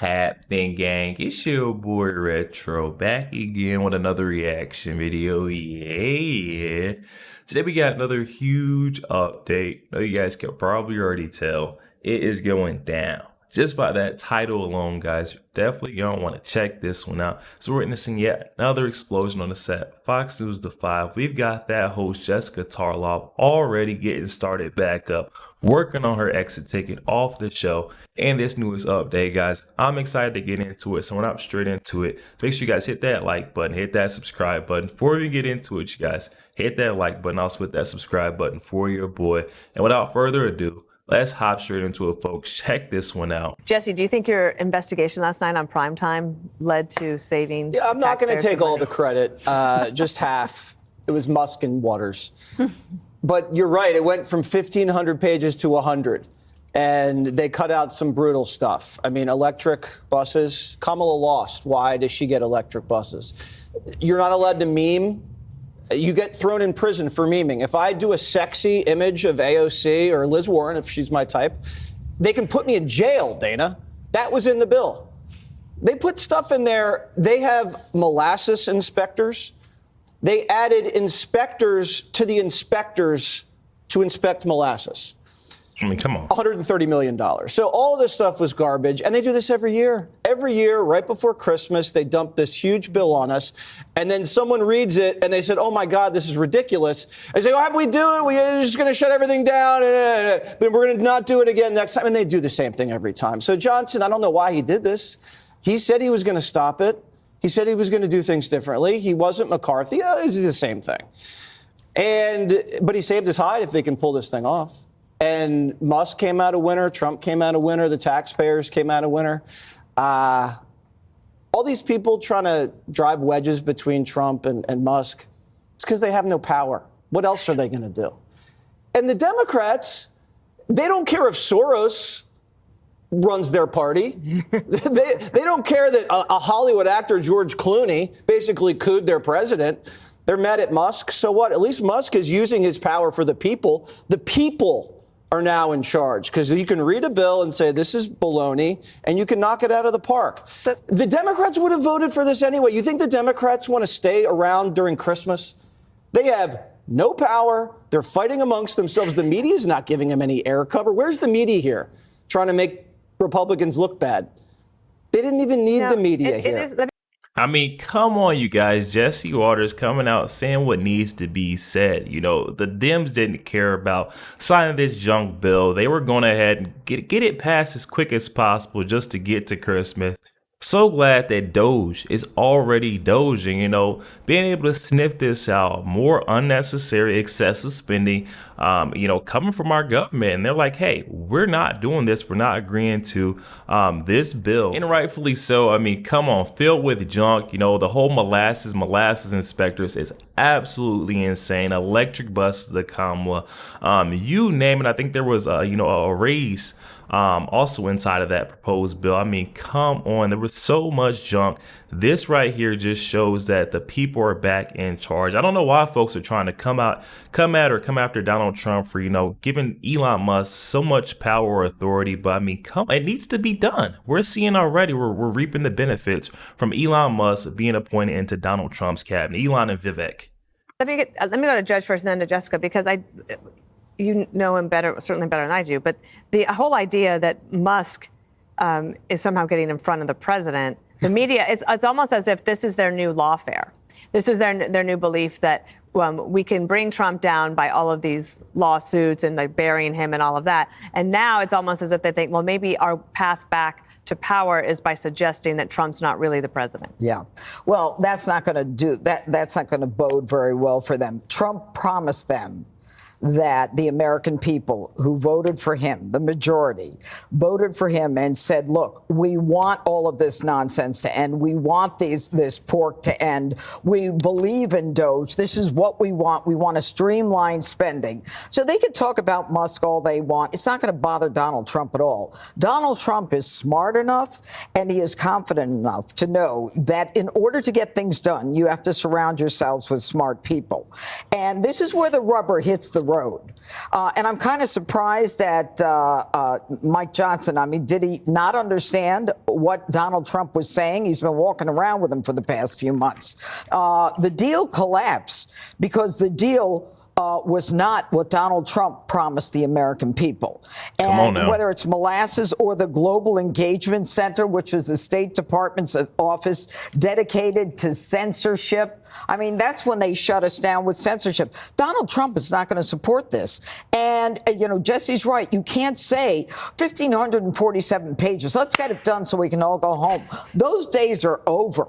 happening, gang? It's your boy Retro back again with another reaction video. Yeah. Today we got another huge update. I know you guys can probably already tell it is going down. Just by that title alone, guys, definitely gonna want to check this one out. So we're witnessing yet another explosion on the set. Fox News The 5. We've got that host Jessica Tarlov already getting started back up, working on her exit ticket off the show. And this newest update, guys, I'm excited to get into it. So we're not straight into it. So make sure you guys hit that like button, hit that subscribe button. Before we get into it, you guys, hit that like button, also hit that subscribe button for your boy. And without further ado, let's hop straight into it, folks. Check this one out. Jesse, do you think your investigation last night on primetime led to saving? Yeah, I'm not going to take all the credit, just half. It was Musk and Waters. But you're right. It went from 1,500 pages to 100. And they cut out some brutal stuff. I mean, electric buses. Kamala lost. Why does she get electric buses? You're not allowed to meme. You get thrown in prison for memeing. If I do a sexy image of AOC or Liz Warren, if she's my type, they can put me in jail, Dana. That was in the bill. They put stuff in there. They have molasses inspectors. They added inspectors to the inspectors to inspect molasses. I mean, come on. $130 million. So all of this stuff was garbage. And they do this every year. Every year, right before Christmas, they dump this huge bill on us. And then someone reads it and they said, oh, my God, this is ridiculous. They say, oh, have we do it? We're just going to shut everything down. But we're going to not do it again next time. And they do the same thing every time. So Johnson, I don't know why he did this. He said he was going to stop it. He said he was going to do things differently. He wasn't McCarthy. It's the same thing. But he saved his hide if they can pull this thing off. And Musk came out a winner. Trump came out a winner. The taxpayers came out a winner. All these people trying to drive wedges between Trump and Musk, it's because they have no power. What else are they going to do? And the Democrats, they don't care if Soros runs their party. they don't care that a Hollywood actor, George Clooney, basically cooed their president. They're mad at Musk. So what? At least Musk is using his power for the people. The people are now in charge, because you can read a bill and say this is baloney and you can knock it out of the park. The Democrats would have voted for this anyway. You think the Democrats want to stay around during Christmas? They have no power. They're fighting amongst themselves. The media is not giving them any air cover. Where's the media here trying to make Republicans look bad? They didn't even need the media here. I mean, come on, you guys. Jesse Waters coming out saying what needs to be said. You know, the Dems didn't care about signing this junk bill. They were going ahead and get it passed as quick as possible just to get to Christmas. So glad that Doge is already doging, you know, being able to sniff this out. More unnecessary, excessive spending, you know, coming from our government. And they're like, hey, we're not doing this. We're not agreeing to this bill. And rightfully so. I mean, come on, filled with junk. You know, the whole molasses inspectors is absolutely insane. Electric buses, the Kamala, you name it. I think there was, you know, a raise also inside of that proposed bill. I mean, come on, there was so much junk. This right here just shows that the people are back in charge. I don't know why folks are trying to come after Donald Trump for, you know, giving Elon Musk so much power or authority. But I mean, it needs to be done. We're seeing already, we're reaping the benefits from Elon Musk being appointed into Donald Trump's cabinet. Elon and Vivek. Let me go to Judge first and then to Jessica, because you know him better, certainly better than I do, but the whole idea that Musk is somehow getting in front of the president, the media, it's almost as if this is their new lawfare. This is their new belief that we can bring Trump down by all of these lawsuits and like burying him and all of that. And now it's almost as if they think, well, maybe our path back to power is by suggesting that Trump's not really the president. Yeah. Well, that's not going to do that. That's not going to bode very well for them. Trump promised them that the American people who voted for him, the majority, voted for him and said, look, we want all of this nonsense to end. We want this pork to end. We believe in Doge. This is what we want. We want to streamline spending. So they can talk about Musk all they want. It's not going to bother Donald Trump at all. Donald Trump is smart enough and he is confident enough to know that in order to get things done, you have to surround yourselves with smart people. And this is where the rubber hits the road. And I'm kind of surprised at Mike Johnson. I mean, did he not understand what Donald Trump was saying? He's been walking around with him for the past few months. The deal collapsed because the deal was not what Donald Trump promised the American people. And whether it's molasses or the Global Engagement Center, which is the State Department's office dedicated to censorship, I mean, that's when they shut us down with censorship. Donald Trump is not going to support this. And, you know, Jesse's right. You can't say 1,547 pages. Let's get it done so we can all go home. Those days are over.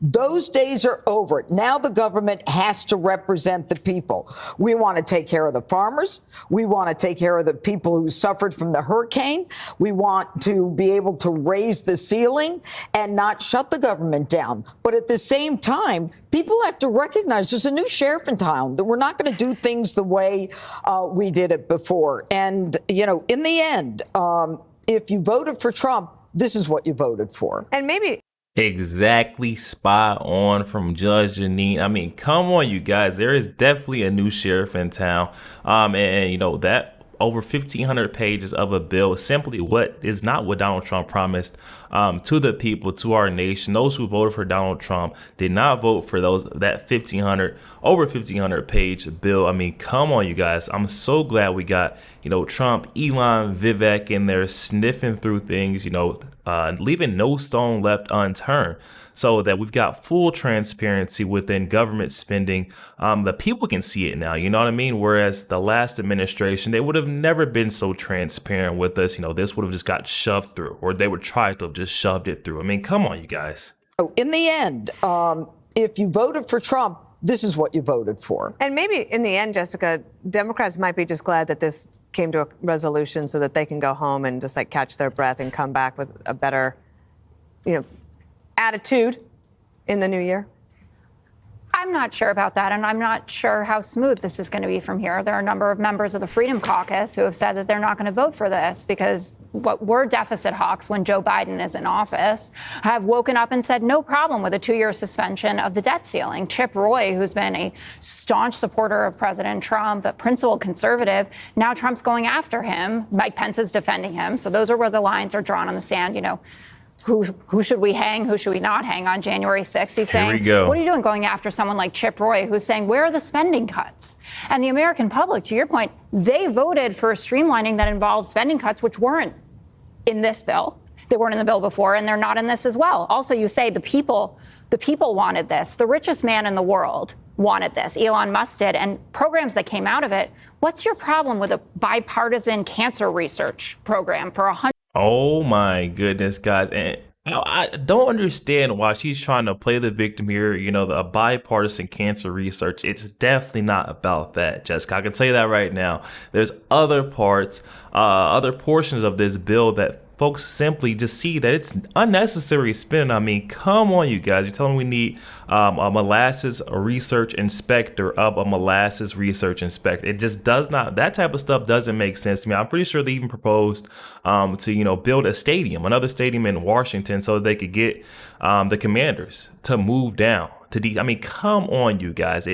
Those days are over. Now the government has to represent the people. We want to take care of the farmers. We want to take care of the people who suffered from the hurricane. We want to be able to raise the ceiling and not shut the government down. But at the same time, people have to recognize there's a new sheriff in town, that we're not going to do things the way we did it before. And, you know, in the end, if you voted for Trump, this is what you voted for. And maybe exactly spot on from Judge Jeanine. I mean, come on, you guys. There is definitely a new sheriff in town. And you know, that over 1,500 pages of a bill simply what is not what Donald Trump promised to the people, to our nation. Those who voted for Donald Trump did not vote for that over 1,500 page bill. I mean, come on, you guys. I'm so glad we got, you know, Trump, Elon, Vivek in there sniffing through things, you know, leaving no stone left unturned, so that we've got full transparency within government spending. The people can see it now, you know what I mean? Whereas the last administration, they would have never been so transparent with us. You know, this would have just got shoved through, or they would try to have just shoved it through. I mean, come on, you guys. So in the end, if you voted for Trump, this is what you voted for. And maybe in the end, Jessica, Democrats might be just glad that this came to a resolution so that they can go home and just like catch their breath and come back with a better, you know, attitude in the new year. I'm not sure about that, and I'm not sure how smooth this is going to be from here. There are a number of members of the Freedom Caucus who have said that they're not going to vote for this because what were deficit hawks when Joe Biden is in office have woken up and said no problem with a 2-year suspension of the debt ceiling. Chip Roy, who's been a staunch supporter of President Trump, a principled conservative, now Trump's going after him. Mike Pence is defending him. So those are where the lines are drawn on the sand, you know. Who should we hang? Who should we not hang on January 6th? He's saying, what are you doing going after someone like Chip Roy, who's saying, where are the spending cuts? And the American public, to your point, they voted for a streamlining that involved spending cuts, which weren't in this bill. They weren't in the bill before, and they're not in this as well. Also, you say the people wanted this. The richest man in the world wanted this. Elon Musk did, and programs that came out of it. What's your problem with a bipartisan cancer research program for 100? Oh my goodness, guys. And I don't understand why she's trying to play the victim here. You know, the bipartisan cancer research. It's definitely not about that, Jessica. I can tell you that right now. There's other parts, other portions of this bill that folks simply just see that it's unnecessary spending. I mean, come on, you guys. You're telling me we need a molasses research inspector of a molasses research inspector. It just does not, that type of stuff doesn't make sense to me. I'm pretty sure they even proposed to, you know, build a stadium, another stadium in Washington so they could get the Commanders to move down to I mean, come on, you guys.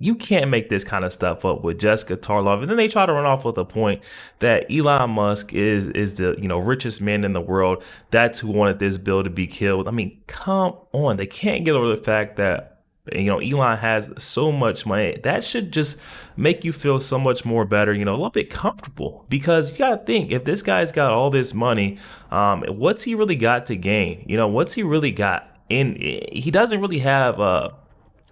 You can't make this kind of stuff up with Jessica Tarlov. And then they try to run off with the point that Elon Musk is the, you know, richest man in the world. That's who wanted this bill to be killed. I mean, come on. They can't get over the fact that, you know, Elon has so much money. That should just make you feel so much more better, you know, a little bit comfortable. Because you got to think, if this guy's got all this money, what's he really got to gain? You know, what's he really got? He doesn't really have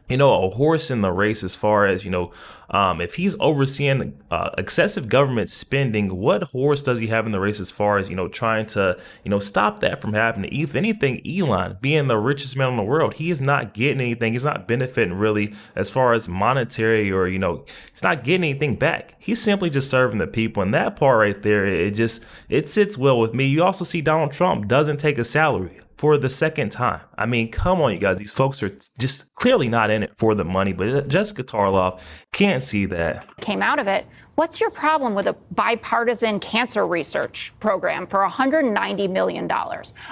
you know, a horse in the race as far as, you know, if he's overseeing excessive government spending, what horse does he have in the race as far as, you know, trying to, you know, stop that from happening? If anything, Elon, being the richest man in the world, he is not getting anything. He's not benefiting really as far as monetary, or, you know, he's not getting anything back. He's simply just serving the people. And that part right there, it sits well with me. You also see Donald Trump doesn't take a salary for the second time. I mean, come on, you guys. These folks are just clearly not in it for the money, but Jessica Tarlov can't see that. Came out of it. What's your problem with a bipartisan cancer research program for $190 million?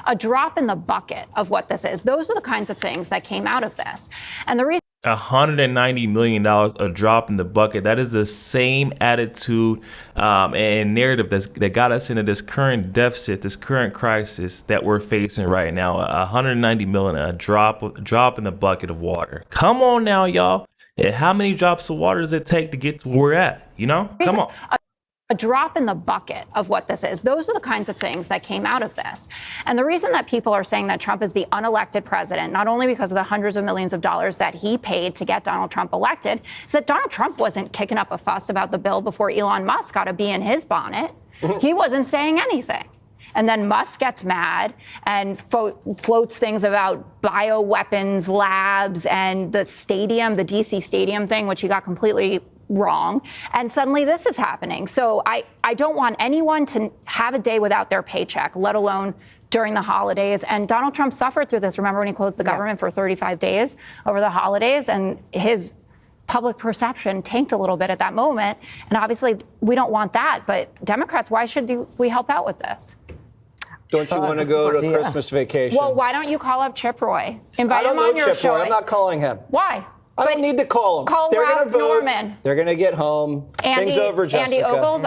A drop in the bucket of what this is. Those are the kinds of things that came out of this. And the reason $190 million, a drop in the bucket. That is the same attitude and narrative that got us into this current deficit, this current crisis that we're facing right now. $190 million, a drop in the bucket of water. Come on now, y'all. How many drops of water does it take to get to where we're at? You know, come on. A drop in the bucket of what this is. Those are the kinds of things that came out of this. And the reason that people are saying that Trump is the unelected president, not only because of the hundreds of millions of dollars that he paid to get Donald Trump elected, is that Donald Trump wasn't kicking up a fuss about the bill before Elon Musk got a bee in his bonnet. He wasn't saying anything. And then Musk gets mad and floats things about bioweapons labs and the stadium, the DC stadium thing, which he got completely wrong. And suddenly this is happening. So I don't want anyone to have a day without their paycheck, let alone during the holidays. And Donald Trump suffered through this. Remember when he closed the government for 35 days over the holidays, and his public perception tanked a little bit at that moment. And obviously we don't want that. But Democrats, why should we help out with this? Don't you want to go to Christmas vacation? Well, why don't you call up Chip Roy? Invite him on your Chip show. Roy. I'm not calling him. Why? I don't need to call him. Call They're Ralph going to vote. Norman. They're going to get home. Things over, Jessica. Andy Ogles?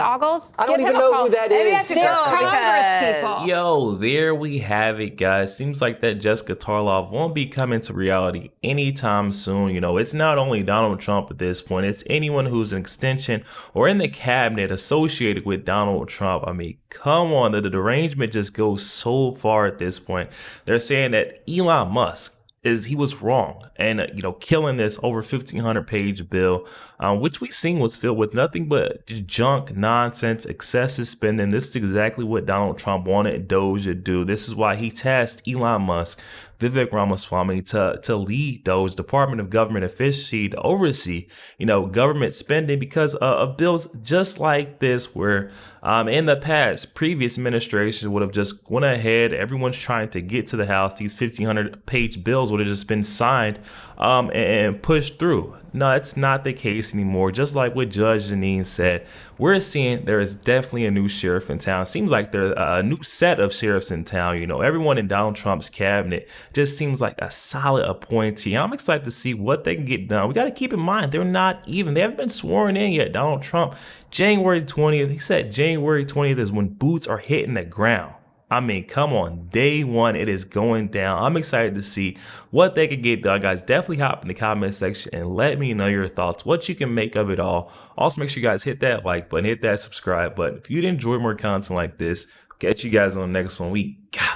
I don't even know who that is. They're Congress people. Yo, there we have it, guys. Seems like that Jessica Tarlov won't be coming to reality anytime soon. You know, it's not only Donald Trump at this point, it's anyone who's an extension or in the cabinet associated with Donald Trump. I mean, come on, the derangement just goes so far at this point. They're saying that Elon Musk he was wrong and killing this over 1,500 page bill, which we seen was filled with nothing but junk, nonsense, excessive spending. This is exactly what Donald Trump wanted Doge to do. This is why he tasked Elon Musk, Vivek Ramaswamy to lead Doge, Department of Government Efficiency, to oversee government spending because of bills just like this, where in the past previous administrations would have just went ahead. Everyone's trying to get to the House. These 1,500 page bills would have just been signed and pushed through. No, it's not the case anymore. Just like what Judge Jeanine said, we're seeing there is definitely a new sheriff in town. Seems like there's a new set of sheriffs in town. Everyone in Donald Trump's cabinet just seems like a solid appointee. I'm excited to see what they can get done. We got to keep in mind, they haven't been sworn in yet. Donald Trump, January 20th, he said January 20th is when boots are hitting the ground. I mean, come on, day one, it is going down. I'm excited to see what they could get done, guys. Definitely hop in the comment section and let me know your thoughts, what you can make of it all. Also, make sure you guys hit that like button, hit that subscribe button. If you'd enjoy more content like this, catch you guys on the next one. We got